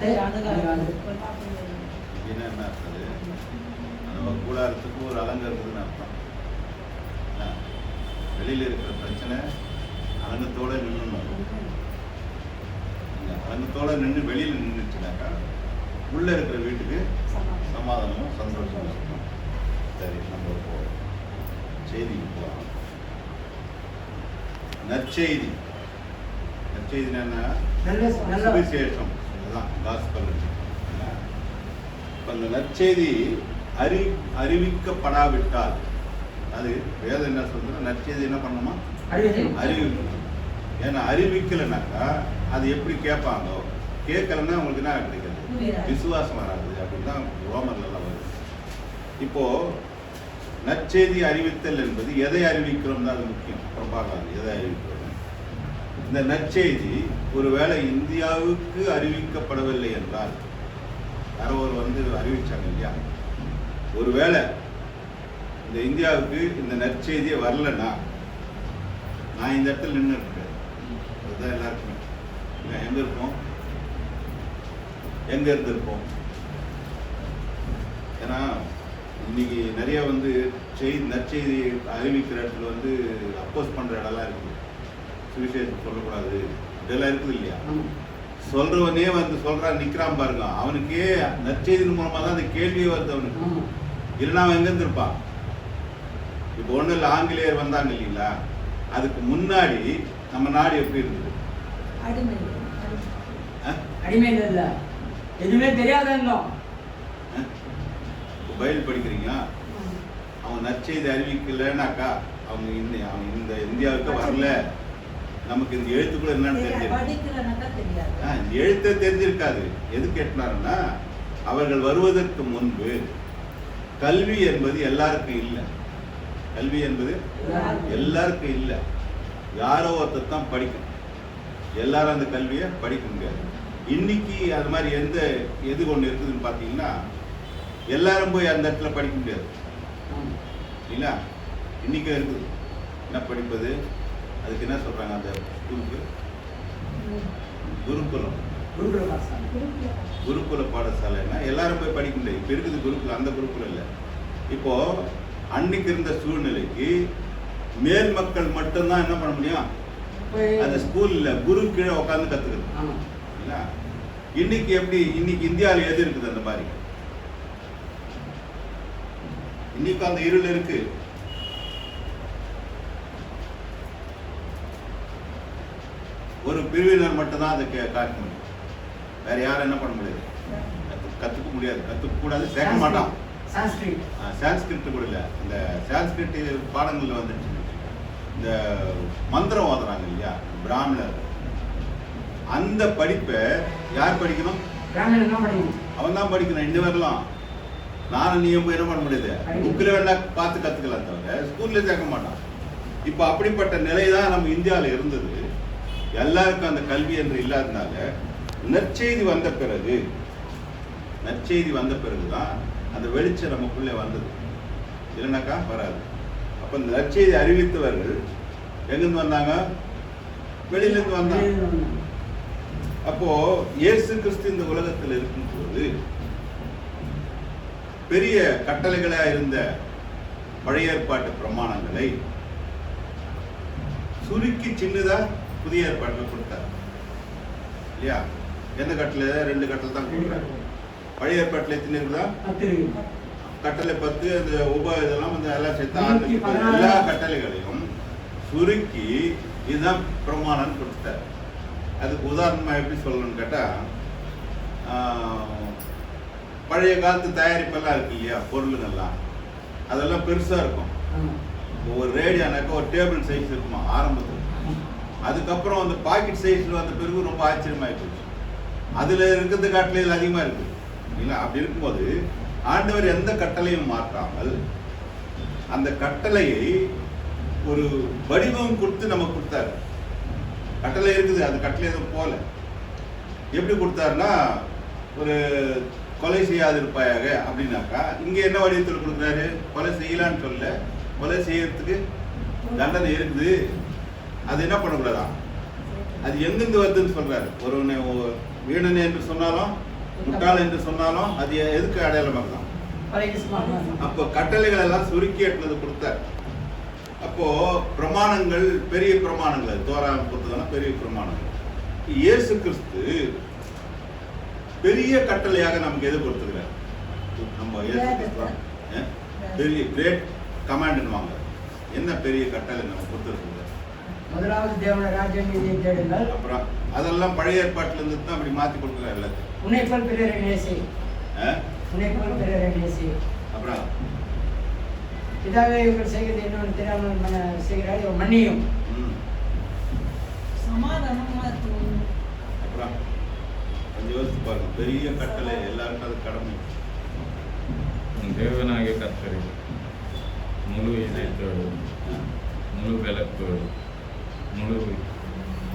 என்ன அர்த்தம்? நம்ம கூடாரத்துக்கு ஒரு அலங்கம் இருக்குதுன்னு அர்த்தம். வெளியில் இருக்கிற பிரச்சனை அலங்கத்தோடு நின்றுணும். அலங்கத்தோடு நின்று வெளியில் நின்றுச்சுனாக்கா உள்ளே இருக்கிற வீட்டுக்கு சமாதானமும் சந்தோஷமும் இருக்கும். சரி, நம்ம செய்திக்கு போகலாம். நற்செய்தி. நற்செய்தி என்ன? சுவிசேஷம். அதுதான் காஸ்பல். இப்போ அந்த நற்செய்தி அறிவிக்கப்படாவிட்டால், அது வேதம் என்ன சொல்றது? நற்செய்தி என்ன பண்ணணுமா? அறிவிக்கணும். ஏன்னா அறிவிக்கலைனாக்கா அது எப்படி கேட்பாங்களோ, கேட்கலன்னா உங்களுக்கு என்ன கிடைக்காது, விசுவாசம் வராது. அப்படின்னு தான் ரோமர்லாம் வருது. இப்போ நற்செய்தி அறிவித்தல் என்பது எதை அறிவிக்கிறோம் தான் அது முக்கியம். அப்புறம் பார்க்கலாம் எதை அறிவிக்கிறோம். இந்த நற்செய்தி ஒருவேளை இந்தியாவுக்கு அறிவிக்கப்படவில்லை என்றால், யாரோ ஒரு அறிவிச்சாங்க இல்லையா, ஒருவேளை இந்த இந்தியாவுக்கு இந்த நற்செய்தியே வரலன்னா நான் இந்த இடத்துல நின்று இருக்கேன். அதுதான் எல்லாருக்குமே. எங்க இருப்போம்? எங்க இருந்திருப்போம்? ஏன்னா இன்னைக்கு நிறைய நற்செய்தி அறிவிக்கிற இடத்துல அப்போஸ் பண்ற இடம்லாம் இருக்கு. சுவிசேஷம் சொல்லக்கூடாது இதெல்லாம் இருக்குது இல்லையா? சொல்றவனே சொல்றான், நிக்கிறான் பாருங்க, அவனுக்கே நற்செய்தின் மூலமா தான் அந்த கேள்வியே வருது அவனுக்கு. இல்லைன்னா அவன் எங்க இருந்திருப்பான்? இப்போ ஒண்ணு இல்லை, ஆங்கிலேயர் வந்தாங்க இல்லைங்களா, அதுக்கு முன்னாடி நம்ம நாடு எப்படி இருந்தது? அடிமையில இல்ல, எதுவுமே தெரியாத. பைபிள் படிக்கிறீங்க, அவங்க நற்செய்தி அறிவிக்கலன்னாக்கா அவங்க இந்த இந்தியாவுக்கு வரல. நமக்கு இந்த எழுத்துக்குள்ள என்னன்னு தெரிஞ்சிருக்காது. இந்த எழுத்தை தெரிஞ்சிருக்காது. எது கேட்டாருன்னா, அவர்கள் வருவதற்கு முன்பு கல்வி என்பது எல்லாருக்கும் இல்லை. கல்வி என்பது எல்லாருக்கும் இல்லை. யாரோ ஒருத்தர் தான் படிக்கணும். எல்லாரும் அந்த கல்வியை படிக்க முடியாது. இன்னைக்கு அது மாதிரி எது ஒன்று இருக்குதுன்னு பார்த்தீங்கன்னா, எல்லாரும் போய் அந்த இடத்துல படிக்க முடியாது இல்லைங்களா? இன்னைக்கு இருக்குது. என்ன படிப்பது? அதுக்கு என்ன சொல்றாங்க? அந்த ஸ்கூலுக்கு குருகுல பாடசாலைன்னா எல்லாரும் போய் படிக்க முடியாது. இப்போ இருக்குது குருகுல, அந்த குருகுல இல்லை. இப்போ அன்னைக்கு இருந்த சூழ்நிலைக்கு மேல் மக்கள் மட்டும்தான் என்ன பண்ண முடியும்? அந்த ஸ்கூல்ல குரு கீழே உட்காந்து கத்துக்கிறது. இன்னைக்கு எப்படி? இன்னைக்கு இந்தியாவில் எது இருக்குது அந்த மாதிரி? இன்னைக்கு அந்த இருள் இருக்கு. ஒரு பிரிவினர் மட்டும்தான் அதை காட்ட முடியும். வேற யாரும் என்ன பண்ண முடியாது, கத்துக்க முடியாது, கத்துக்க கூடாது, சேர்க்க மாட்டான். சான்ஸ்கிரிட் கூட இல்லை. இந்த சான்ஸ்கிரிட் பாடங்கள்ல வந்துச்சு. இந்த மந்திரம் ஓதுறாங்க இல்லையா, பிராமணர், அந்த படிப்பை யார் படிக்கணும்? அவன் தான் படிக்கணும். இன்னும் வரலாம். நானும் நீயும் போய் என்ன பண்ண முடியாது, புக்கில் வேணா பார்த்து கத்துக்கலாம், தவிர ஸ்கூல்ல சேர்க்க மாட்டான். இப்போ அப்படிப்பட்ட நிலை தான் நம்ம இந்தியாவில் இருந்தது. எல்லாருக்கும் அந்த கல்வி என்று இல்லாதனால நற்செய்தி வந்த பிறகுதான் அந்த வெளிச்சம் நமக்குள்ளே வந்தது. இல்லைனாக்கா வராது. அப்ப இந்த நற்செய்தி அறிவித்தவர்கள் எங்கிருந்து வந்தாங்க? வெளியிலிருந்து வந்தாங்க. அப்போ இயேசு கிறிஸ்து இந்த உலகத்தில் இருக்கும்போது பெரிய கட்டளைகளா இருந்த பழைய ஏற்பாட்டு பிரமாணங்களை சுருக்கி சின்னதா புதிய ஏற்பாட்டில் கொடுத்தார் இல்லையா? எந்த கட்டளை? 2 கட்டளை தான் கொடுக்குறாரு. பழைய ஏற்பாட்டில் எத்தனை இருக்குதா? கட்டளை 10. அந்த இதெல்லாம் எல்லாம் சேர்த்து எல்லா கட்டளைகளையும் சுருக்கி இதுதான் பிரமாணம் கொடுத்தார். அதுக்கு உதாரணமா எப்படி சொல்லணும்னு கேட்டா, பழைய காலத்து தயாரிப்பெல்லாம் இருக்கு இல்லையா, பொருளுங்கள்லாம் அதெல்லாம் பெருசா இருக்கும். ஒரு ரேடியோனாக்கா ஒரு டேபிள் சைஸ் இருக்குமா ஆரம்பத்தில். அதுக்கப்புறம் அந்த பாக்கெட் சைஸ்ல வந்த பிறகு ரொம்ப ஆச்சரியமாயி போச்சு. அதுல இருக்கிறது கட்டளைகள் அதிகமா இருக்கு இல்லைங்களா? அப்படி இருக்கும்போது ஆண்டவர் எந்த கட்டளையும் மாற்றாமல் அந்த கட்டளையை ஒரு வடிவம் கொடுத்து நமக்கு கொடுத்தாரு. கட்டளை இருக்குது, அது கட்டளை எதுவும் போல. எப்படி கொடுத்தாருன்னா, ஒரு கொலை செய்யாதிருப்பாயாக அப்படின்னாக்கா இங்க என்ன வடிவத்தில் கொடுக்குறாரு? கொலை செய்யலான்னு சொல்ல, கொலை செய்யறதுக்கு தண்டனை இருக்குது, அது என்ன பண்ணக்கூடாதா, அது எங்கிருந்து வருதுன்னு சொல்றாரு. ஒருவனை வீணனை என்று சொன்னாலும் முட்டாள் என்று சொன்னாலும் அது எதுக்கு அடையாளமாக தான். அப்போ கட்டளைகள் எல்லாம் சுருக்கி எட்டுனது கொடுத்தார். அப்போ பிரமாணங்கள் பெரிய பிரமாணங்கள், தோராயம் புத்தகம் பெரிய பிரமாணங்கள். இயேசு கிறிஸ்து பெரிய கட்டளையாக நமக்கு எது கொடுத்துக்கிறார்? நம்ம இயேசு கிறிஸ்து பெரிய கிரேட் கமாண்ட்னுவாங்க. என்ன பெரிய கட்டளை நம்ம கொடுத்துருக்குங்க? முதலாவது தேவனுடைய ராஜ்யம் நீதியை தேடுங்கள். அப்புறம் அதெல்லாம் பழைய ஏற்பாட்டில இருந்து தான் அப்படி மாத்தி கொடுக்குறாரு எல்லாத்தையும். உன்னைப்போல் பிறரை நேசி, உன்னைப்போல் பிறரை நேசி. அப்புறம் இதாவே இவர்கள் செய்கிறது என்னன்னு தெரியாமல் செய்கிறார், இவன் மன்னியும். அப்புறம் கொஞ்சம் யோசிச்சு பாருங்க, பெரிய கட்டளை எல்லாருக்கும் அது கடமை. தேவனாகிய கர்த்தரை முழு இதயத்தோடு, முழு பலத்தோடு, முழு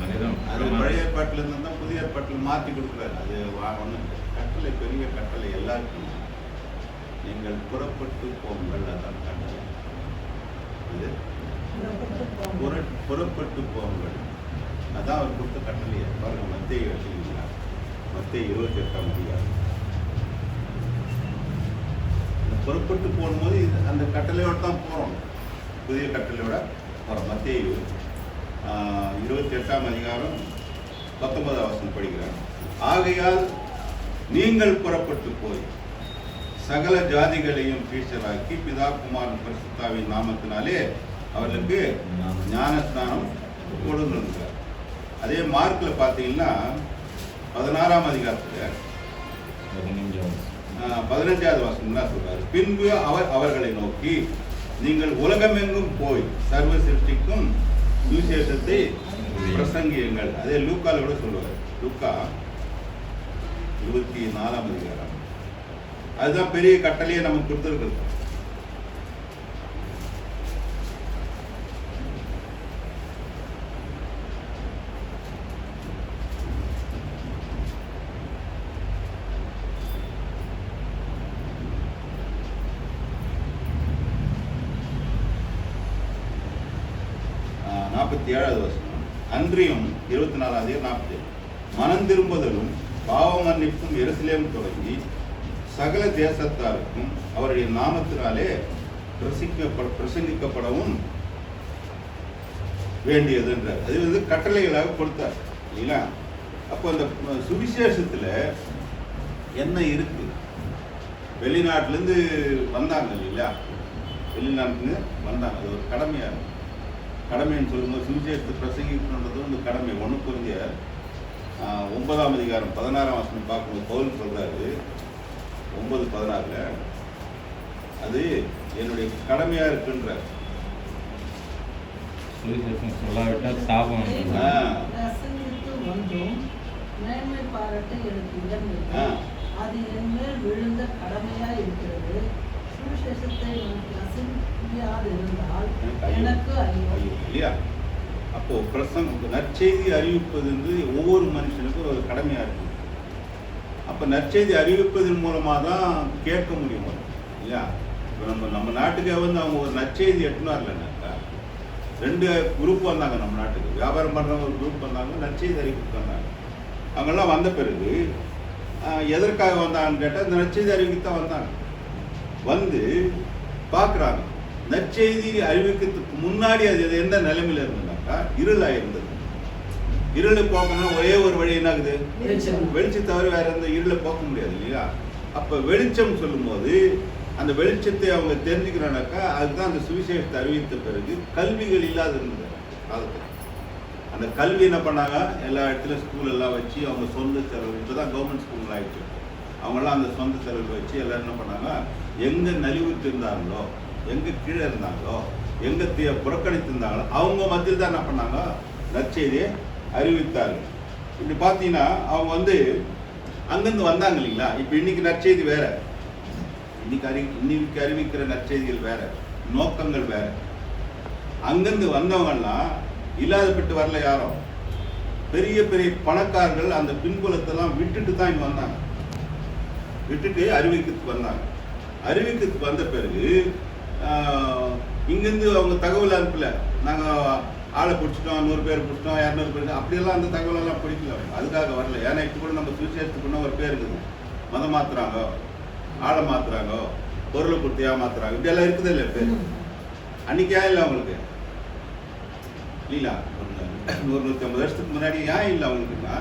அதுதான் அது பழைய ஏற்பாட்டில இருந்து தான் புதிய ஏற்பாட்டில் மாற்றி கொடுக்குறாரு. அது ஒன்றும் கட்டளை, பெரிய கட்டளை எல்லாருக்கும். நீங்கள் புறப்பட்டு போங்கள், அதான் கட்டளை. இது புறப்பட்டு போங்கள், அதான் அவர் கொடுத்த கட்டளையை பாருங்க. மத்தேயு வச்சுக்கீங்களா? மத்தேயு 28ஆம் அதிகாரம். புறப்பட்டு போகும்போது அந்த கட்டளையோட தான் போகிறோம், புதிய கட்டளையோட போகிறோம். மத்தேயு 28ஆம் அதிகாரம் 19ஆம் வசனம் படிக்கிறார். ஆகையால் நீங்கள் புறப்பட்டு போய் சகல ஜாதிகளையும் சீஷராக்கி பிதா குமாரன் பரிசுத்தாவின் நாமத்தினாலே அவர்களுக்கு ஞானஸ்நானம் கொடுங்க. அதே மார்க்கில் பார்த்தீங்கன்னா 16ஆம் அதிகாரத்தில் 15ஆவது வசனம் தான் சொல்றாரு. பின்பு அவர் அவர்களை நோக்கி, நீங்கள் உலகமெங்கும் போய் சர்வ சிருஷ்டிக்கும் சுவிசேஷத்தை பிரசங்கியுங்கள். அதே லூக்கால கூட சொல்லுவார். லூக்கா 24ஆம் அதிகாரம். அதுதான் பெரிய கட்டளையை நமக்கு கொடுத்துருக்கிறது. அன்றியும் 24 மனம் திரும்புதலும் பாவ மன்னிப்பும் எருசலேம் தொடங்கி சகல தேசத்தாருக்கும் அவருடைய நாமத்தினாலே பிரசங்கிக்கப்படவும் வேண்டியது என்றார். அது வந்து கட்டளைகளாக கொடுத்தார் இல்லைங்களா? அப்போ அந்த சுவிசேஷத்துல என்ன இருக்கு? வெளிநாட்டிலேருந்து வந்தாங்க இல்லையா? வெளிநாட்டுல வந்தாங்க, அது ஒரு கடமையா இருக்கு. கடமைன்னு சொல்லும்போது சுவிசேஷத்தை பிரசங்கிக்கணுன்றது வந்து கடமை. 1 Corinthians 9ஆம் அதிகாரம் 16ஆம் வசனம் பார்க்கும்போது பவுல் சொல்றாரு 9:16 அது என்னுடைய கடமையா இருக்குன்றார். சொல்லாவிட்டால் சாபம். அது என் மேல் விழுந்த கடமையா இருக்கிறது. சுவிசேஷத்தை இருந்தால் எனக்கு இல்லையா? அப்போ நற்செய்தி அறிவிப்பது வந்து ஒவ்வொரு மனுஷனுக்கும் ஒரு கடமையா இருக்கு. அப்ப நற்செய்தி அறிவிப்பதன் மூலமா தான் கேட்க முடியும் இல்லையா? நம்ம நாட்டுக்கே வந்து அவங்க ஒரு நற்செய்தி எட்டுனார் இல்லைன்னாக்கா 2 குரூப் வந்தாங்க நம்ம நாட்டுக்கு. வியாபாரம் பண்றவங்க ஒரு குரூப் வந்தாங்க, நற்செய்தி அறிவிப்பு வந்தாங்க. அவங்கெல்லாம் வந்த பிறகு எதற்காக வந்தாங்கன்னு கேட்டால் இந்த நற்செய்தி அறிவிக்கத்தான் வந்தாங்க. வந்து பார்க்குறாங்க, நற்செய்தி அறிவிக்கிறதுக்கு முன்னாடி அது எந்த நிலைமையில இருந்ததுனாக்கா இருளாக இருந்தது. இருளை போக்கணும்னா ஒரே ஒரு வழி என்ன ஆகுது? வெளிச்சம் தவிர வேற எந்த இருளை போக்க முடியாது இல்லையா? அப்ப வெளிச்சம் சொல்லும் போது அந்த வெளிச்சத்தை அவங்க தெரிஞ்சுக்கிறானாக்கா அதுதான் அந்த சுவிசேஷத்தை அறிவித்த பிறகு கல்விகள் இல்லாத இருந்தது காலத்தில். அந்த கல்வி என்ன பண்ணாங்க? எல்லா இடத்துலையும் ஸ்கூல் எல்லாம் வச்சு அவங்க சொந்த செலவு, இப்போதான் கவர்மெண்ட் ஸ்கூல் ஆயிடுச்சு, அவங்களாம் அந்த சொந்த செலவு வச்சு எல்லாரும் என்ன பண்ணாங்க? எங்க நலிவுற்று இருந்தாங்களோ, எங்க கீழே இருந்தாங்களோ, எங்க புறக்கணித்து இருந்தாங்களோ அவங்க மத்தியில் தான் என்ன பண்ணாங்க? நற்செய்தியை அறிவித்தார்கள். இப்படி பார்த்தீங்கன்னா அவங்க வந்து அங்கிருந்து வந்தாங்க இல்லைங்களா? இப்போ இன்னைக்கு நற்செய்தி வேற, இன்னைக்கு அறிவிக்கிற நற்செய்திகள் வேற, நோக்கங்கள் வேற. அங்கிருந்து வந்தவங்கலாம் இல்லாதப்பட்டு வரல யாரும். பெரிய பெரிய பணக்காரர்கள் அந்த பின்புலத்தெல்லாம் விட்டுட்டு தான் இங்க வந்தாங்க, விட்டுட்டு அறிவிக்கிறதுக்கு வந்தாங்க. அறிவிக்கிறதுக்கு வந்த பிறகு இங்கிருந்து அவங்க தகவல் அனுப்பல, நாங்கள் ஆளை பிடிச்சிட்டோம், 100 பேர் பிடிச்சிட்டோம், 200 பேர், அப்படியெல்லாம் அந்த தகவலெல்லாம் பிடிக்கல. அதுக்காக வரல. ஏன்னா இப்போ கூட நம்ம சுவிசேஷத்துக்குன்னா ஒரு பேர் இருக்குது, மதம் மாத்துறாங்க, ஆளை மாத்துறாங்க, பொருளை கொடுத்து ஏமாத்துறாங்க, இப்படி எல்லாம் இருக்குது இல்லை பேர். அன்னைக்கு ஏன் இல்லை அவங்களுக்கு இல்லைங்களா? 100-150 வருஷத்துக்கு முன்னாடி ஏன் இல்லை அவங்களுக்குன்னா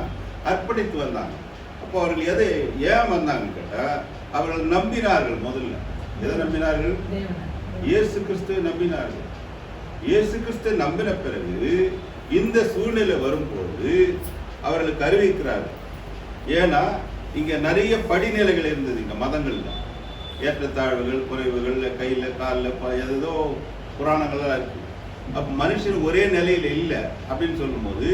அர்ப்பணித்து வந்தாங்க. அப்போ அவர்கள் எதை ஏன் வந்தாங்கன்னு கேட்டால் அவர்கள் நம்பினார்கள். முதல்ல எதை நம்பினார்கள்? இயேசு கிறிஸ்துவை நம்பினார்கள். இயேசு கிறிஸ்துவை நம்பின பிறகு இந்த சூழ்நிலை வரும்போது அவர்களுக்கு அறிவிக்கிறார்கள். ஏன்னா இங்க நிறைய படிநிலைகள் இருந்தது. இங்க மதங்கள்ல ஏற்றத்தாழ்வுகள், குறைவுகள், கையில காலில் ஏதோ புராணங்கள்லாம் இருக்கு. அப்ப மனுஷன் ஒரே நிலையில இல்லை அப்படின்னு சொல்லும்போது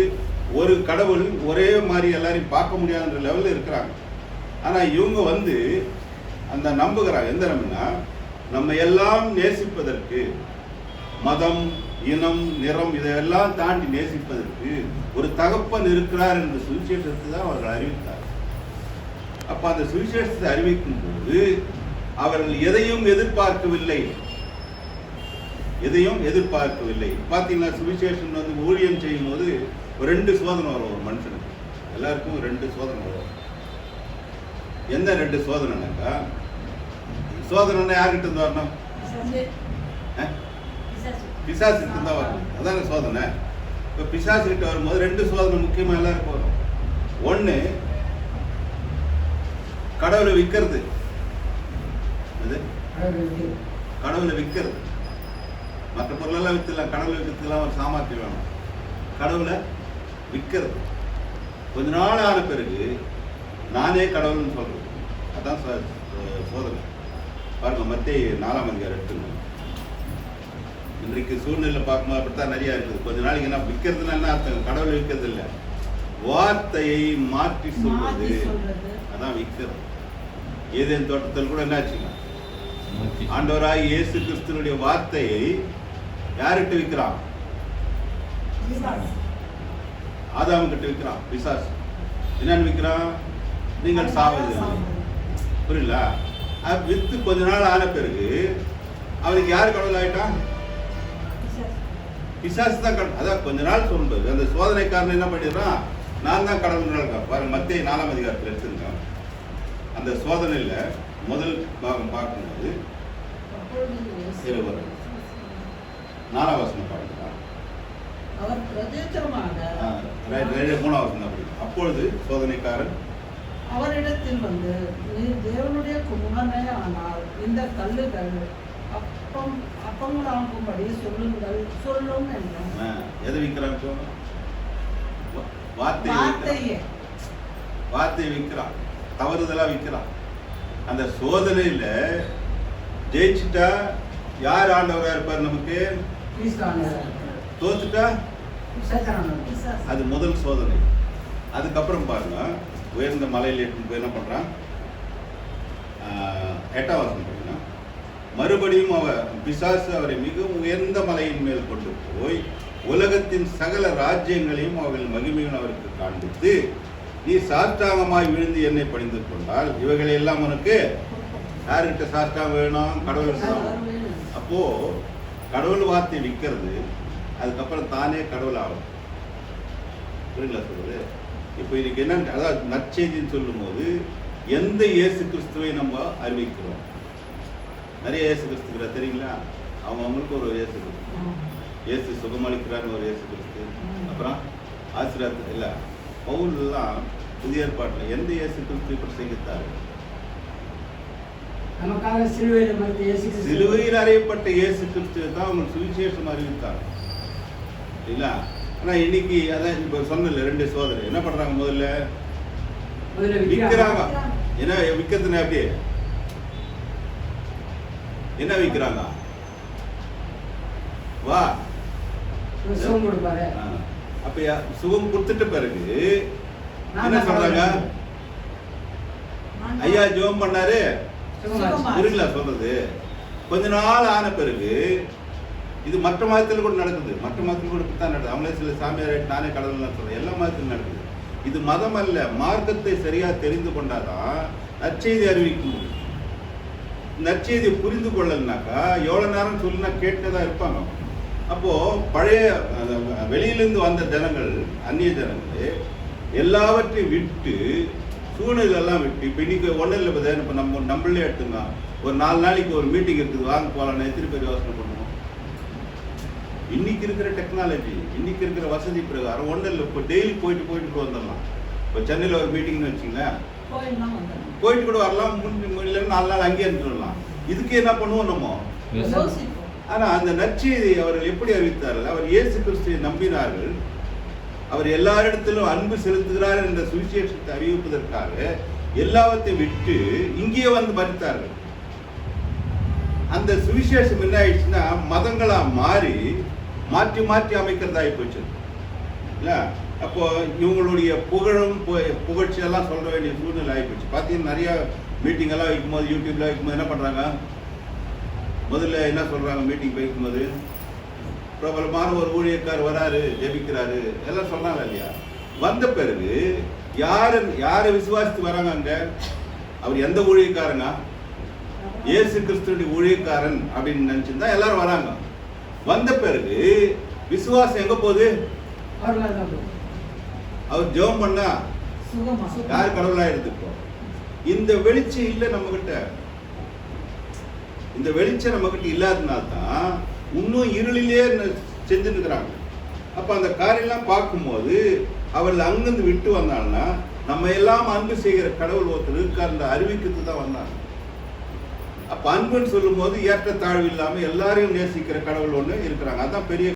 ஒரு கடவுள் ஒரே மாதிரி எல்லாரையும் பார்க்க முடியாதுன்ற லெவலில் இருக்கிறாங்க. ஆனா இவங்க அந்த நம்புகிறாங்க. எந்த நம்பினா நம்ம எல்லாம் நேசிப்பதற்கு, மதம், இனம், நிறம் இதையெல்லாம் தாண்டி நேசிப்பதற்கு ஒரு தகப்பன் இருக்கிறார் என்ற சுவிசேஷத்தை தான் அவர்கள் அறிவித்தார். அப்ப அந்த சுவிசேஷத்தை அறிவிக்கும் போது அவர்கள் எதையும் எதிர்பார்க்கவில்லை. பார்த்தீங்கன்னா சுவிசேஷன் ஊழியம் செய்யும் போது 2 சோதனை வரும் ஒரு மனுஷனுக்கு. எல்லாருக்கும் 2 சோதனை வரும். எந்த 2 சோதனைனாக்கா, சோதனை யார்கிட்ட இருந்து வரணும்? பிசாசு கிட்ட தான் வரணும். அதான சோதனை. இப்போ பிசாசு கிட்ட வரும்போது 2 சோதனை முக்கியமாக எல்லாருக்கும் வரும். ஒன்று கடவுளை விற்கிறது. கடவுளை விற்கிறது. மற்ற பொருளெல்லாம் வித்துலாம், கடவுளை விற்கிறதுலாம் ஒரு சாமர்த்தியம் வேணும். கடவுளை விற்கிறது. கொஞ்ச நாள் ஆன பிறகு நானே கடவுள்னு சொல்றது. அதான் சோதனை. பாருங்க, மத்தேயு 4ஆம் அதிகாரம் எடுத்துங்க. இன்றைக்கு சூழ்நிலை பார்க்கும்போது அப்படித்தான் நிறைய இருக்குது. கொஞ்ச நாளைக்கு என்ன விற்கிறதுனா என்ன அர்த்தம்? கடவுளை விற்கிறது இல்லை, வார்த்தையை மாற்றி சொல்வது. அதான் விற்கிறது. ஏதேன் தோட்டத்தில் கூட என்ன ஆச்சுங்க, ஆண்டவராய் இயேசு கிறிஸ்துனுடைய வார்த்தையை யார்கிட்ட விற்கிறான்? ஆதாம் கிட்ட விற்கிறான் பிசாசு. என்னன்னு விற்கிறான்? நீங்கள் சாவது. புரியல? வித்து கொஞ்ச நாள் ஆன பிறகு அவனுக்கு யார் கடவுள் ஆயிட்டான்? பிசாசு தான் கடவுள். அதான் கொஞ்ச நாள் சொல்லும்போது அந்த சோதனைக்காரன் என்ன பண்ணிடுறான்? நான் தான் கடவுள். பாருங்க, மத்தேயு 4ஆம் அதிகாரத்தில் எடுத்துருக்கான். அந்த சோதனையில முதல் பாகம் பார்க்கும்போது 4ஆம் வசனம் பார்க்கலாம். அவர் பிரதித்திரமாக 3ஆம் வசனம் அப்படி. அப்பொழுது சோதனைக்காரன் அவரிடத்தில் நீர் தேவனுடைய குமாரனே ஆனால் இந்த கல்லுகள் அப்பங்களாகும்படி சொல்லும் என்றார். எதை விற்கிறான்? வார்த்தையை விற்கிறான். தவறுதலா விற்கிறான். அந்த சோதனையில ஜெயிச்சுட்டா யார் ஆண்டவரா இருப்பார் நமக்கு? தோத்துட்டா அது முதல் சோதனை. அதுக்கப்புறம் பாருங்க, உயர்ந்த மலையில் போய் என்ன பண்றான்? 8ஆம் வசனம் பாருங்க. மறுபடியும் பிசாசு அவரை மிகவும் உயர்ந்த மலையின் மேல் கொண்டு போய் உலகத்தின் சகல ராஜ்யங்களையும் அவர்கள் மகிமையும் அவருக்கு காண்பித்து, நீ சாஷ்டாங்கமாய் விழுந்து என்னை பணிந்து கொண்டால் இவைகளை எல்லாம் உனக்கு யாருக்கிட்ட சாஷ்டாங்க வேணும்? கடவுள். அப்போ கடவுள் வார்த்தை விற்கிறது, அதுக்கப்புறம் தானே கடவுள் ஆகும். புரியல சொல்றது? இப்போ இதுக்கு என்ன, அதாவது நற்செய்தின்னு சொல்லும் போது எந்த இயேசு கிறிஸ்துவை நம்ம அறிவிக்கிறோம்? நிறைய இயேசு கிறிஸ்துக்கிற தெரியுங்களா? அவங்களுக்கு ஒரு இயேசு கிறிஸ்து, இயேசு சுகமளிக்கிறான்னு ஒரு இயேசு கிறிஸ்து, அப்புறம் ஆசீர்வாத் இல்லை. பவுல்லாம் புதிய ஏற்பாட்டில் எந்த இயேசு கிறிஸ்து இப்படி செய்கிறாரு? சிலுவையில் அறையப்பட்ட இயேசு கிறிஸ்துவை தான் அவங்க சுவிசேஷம் அறிவித்தாங்க இல்ல? ஆனா இன்னைக்கு அதான் இப்ப சொன்னல 2 சோதனை என்ன பண்றாங்க? முதல்ல விற்கிறாங்க. என்ன விற்கிறதுனா எப்படி? என்ன விற்கிறாங்க? வா சுகம் கொடுப்பாரு. அப்ப சுகம் கொடுத்துட்ட பிறகு என்ன சொல்றாங்க? ஐயா ஜெபம் பண்ணாரு. புரியல சொல்றது? கொஞ்ச நாள் ஆன பிறகு இது மற்ற மதத்தில் கூட நடக்குது. மற்ற மதத்தில் கூட தான் நடக்குது. அவங்களே சில சாமியார் நானே கடவுள் சொல்றேன். எல்லா மதத்திலும் நடக்குது. இது மதம் அல்ல. மார்க்கத்தை சரியா தெரிந்து கொண்டாதான் நற்செய்தி அறிவிக்க முடியும். நற்செய்தியை புரிந்து கொள்ளலனாக்கா எவ்வளவு நேரம் சொல்லினா கேட்டுதான் இருப்பாங்க. அப்போ பழைய வெளியிலிருந்து வந்த ஜனங்கள், அந்நிய ஜனங்கள் எல்லாவற்றையும் விட்டு சூழ்நிலை எல்லாம் விட்டு இப்போ இன்னைக்கு ஒன்றும் இல்லை பதே, இப்போ நம்மளே எடுத்துங்க, ஒரு 4 நாளைக்கு ஒரு மீட்டிங் இருக்குது, வாங்க போகலான்னு எத்தனை பேர் யோசனை பண்ணுவோம்? இன்னைக்கு இருக்கிற டெக்னாலஜி, இன்னைக்கு இருக்கிற வசதி பிரகாரம் ஒன்றும் இல்லை, இப்போ டெய்லி போயிட்டு வந்துடலாம். இப்போ சென்னையில் ஒரு மீட்டிங்னு வச்சுங்களேன், போயிடலாம் வந்துடலாம். போயிட்டு கூட வரலாம், இல்லைன்னா 4 நாள் அங்கேயே இருந்துடலாம். இதுக்கு என்ன பண்ணுவோம் நம்ம? யோசிப்போம். ஆனா அந்த நற்செய்தி அவர்கள் எப்படி அறிவித்தார்கள்? அவர் இயேசு கிறிஸ்துவை நம்பினார்கள், அவர் எல்லாரிடத்திலும் அன்பு செலுத்துகிறார் என்ற சுவிசேஷத்தை அறிவிப்பதற்காக எல்லாவற்றையும் விட்டு இங்கே வந்து மறித்தார்கள். அந்த சுவிசேஷம் என்ன ஆயிடுச்சுன்னா மதங்களா மாற்றி மாற்றி அமைக்கிறதாகி போச்சு இல்ல. அப்போ இவங்களுடைய புகழ்ச்சி எல்லாம் சொல்ல வேண்டிய சூழ்நிலை ஆகிப்போச்சு. பார்த்தீங்கன்னா நிறைய மீட்டிங் எல்லாம் வைக்கும்போது, யூடியூப்ல வைக்கும்போது என்ன பண்றாங்க? முதல்ல என்ன சொல்றாங்க? மீட்டிங் வைக்கும்போது பிரபலமான ஒரு ஊழியக்கார் வராரு, ஜெபிக்கிறாரு, எல்லாம் சொன்னாங்க இல்லையா? வந்த பிறகு யாரை விசுவாசித்து வராங்க? அங்க அவர் எந்த ஊழியக்காரங்க? இயேசு கிறிஸ்துடைய ஊழியக்காரன் அப்படின்னு நினைச்சிருந்தா எல்லாரும் வராங்க. வந்த பிறகு விசுவாசம் எங்க போகுது? அவர் ஜெபம் பண்ணா சுகமா யார் கடவுளா இருந்துப்போம். இந்த வெளிச்சம் இல்லை நம்ம கிட்ட. இந்த வெளிச்சம் நம்ம கிட்ட இல்லாதனால்தான் இன்னும் இருளிலே செஞ்சுட்டு இருக்கிறாங்க. அப்ப அந்த காரியெல்லாம் பார்க்கும்போது அவர்கள் அங்கிருந்து விட்டு வந்தாங்கன்னா நம்ம எல்லாம் அன்பு செய்கிற கடவுள் ஒருத்தர் இருக்கார் அறிவிக்கிறது தான் வந்தாங்க. அப்ப அன்புன்னு சொல்லும் போது ஏற்ற தாழ்வு இல்லாம எல்லாரையும் நேசிக்கிற கடவுள் ஒண்ணு இருக்கிறாங்க. அதான் பெரிய